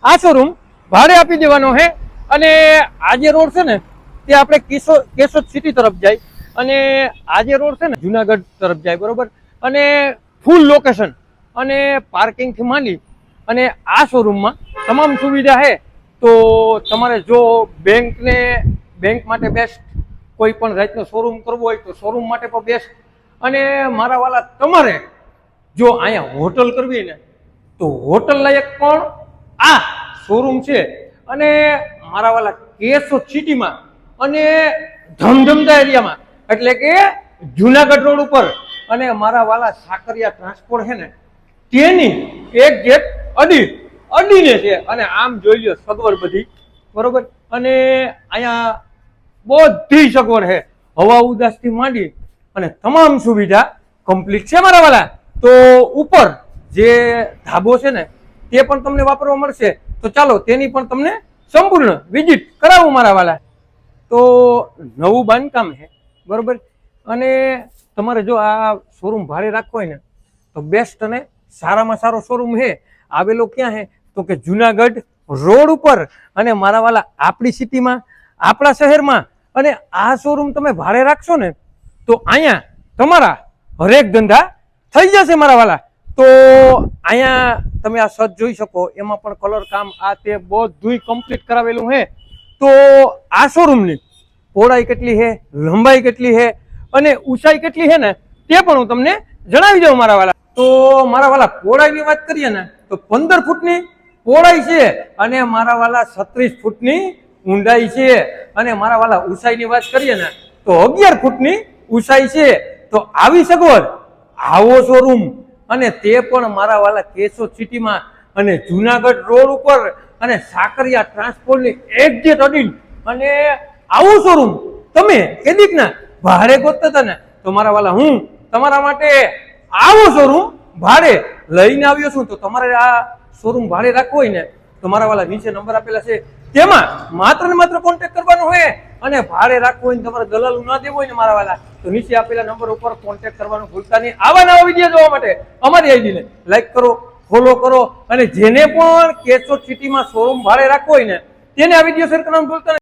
આ શોરૂમ ભાડે આપી દેવાનો છે અને આ જે રોડ છે ને તે આપણે કેશોદ સિટી તરફ જાય અને આ જે રોડ છે ને જુનાગઢ તરફ જાય, બરોબર. અને ફૂલ લોકેશન અને પાર્કિંગથી માંડી અને આ શોરૂમમાં તમામ સુવિધા છે. તો તમારે જો બેંક માટે બેસ્ટ, કોઈ પણ જાતનો શોરૂમ કરવો હોય તો શોરૂમ માટે પણ બેસ્ટ. અને મારા વાલા તમારે જો અહીંયા હોટલ કરવી ને તો હોટલ લાયક પણ આ શોરૂમ છે. અને મારા વાલા કેશોદ સિટીમાં અને ધમધમતા એરિયામાં એટલે કે જુનાગઢ રોડ ઉપર અને મારા વાલા સાકરિયા ટ્રાન્સપોર્ટ છે ને તેની એક ગેટ અડીને છે. અને આમ જોઈ લો સગવડ બધી, બરોબર. અને અહીંયા બધી સગવડ છે, હવા ઉદાસથી માંડી અને તમામ સુવિધા કમ્પ્લીટ છે મારા વાલા. તો ઉપર જે ધાબો છે ને તે પણ તમને વાપરવા મળશે. તો ચાલો તેની પણ તમને સંપૂર્ણ વિઝિટ કરાવું મારા વાલા. તો નવું બાંધકામ છે, બરોબર. અને તમારે જો આ શોરૂમ ભાડે રાખવો હોય ને તો બેસ્ટ અને સારામાં સારો શોરૂમ છે. આવેલો ક્યાં છે તો કે જુનાગઢ રોડ ઉપર અને મારા વાલા આપણી સિટીમાં, આપણા શહેરમાં. અને આ શોરૂમ તમે ભાડે રાખશો ને તો અહીંયા તમારા હરેક ધંધા થઈ જશે મારા વાલા. તો અહીંયા તમે આ સજ જોઈ શકો, એમાં પણ કલર કામ આ તે બધું કમ્પ્લીટ કરાવેલું છે. તો આ શોરૂમની પહોળાઈ કેટલી છે, લંબાઈ કેટલી છે અને ઊંચાઈ કેટલી છે ને તે પણ હું તમને જણાવી દઉં મારા વાલા. તો મારા વાલા પહોળાઈની વાત કરીએ ને તો 15 ફૂટની પહોળાઈ છે અને મારા વાલા 36 ફૂટની ઊંડાઈ છે. અને મારા વાલા ઊંચાઈની વાત કરીએ ને તો 11 ફૂટની ઊંચાઈ છે. તો આવી સગવડ, આવો શોરૂમ અને તે પણ મારા વાલા કેશોદ સિટીમાં અને જુનાગઢ રોડ ઉપર અને સાકરિયા ટ્રાન્સપોર્ટની એક્ઝેટ અડીન. અને આવું શોરૂમ તમે કેદીકના ભાડે ગોતતા હતા ને તો મારા વાલા હું તમારા માટે આવો શોરૂમ ભાડે લઈને આવ્યો છું. તો તમારે આ શોરૂમ ભાડે રાખવો હોય ને તો મારા વાલા નીચે નંબર આપેલા છે, તેમાં માત્ર ને માત્ર કોન્ટેક્ટ કરવાનો હોય. અને ભાડે રાખવું હોય ને તમારે દલાલું ના દેવું હોય ને મારા વાલા તો નીચે આપેલા નંબર ઉપર કોન્ટેક્ટ કરવાનું ભૂલતા નહીં. આવા નવા વિડીયો જોવા માટે અમારી આઈડીને લાઈક કરો, ફોલો કરો. અને જેને પણ કેશોદ સિટીમાં શોરૂમ ભાડે રાખવો હોય ને તેને આ વિડીયો શેર કરવાનું ભૂલતા નહીં.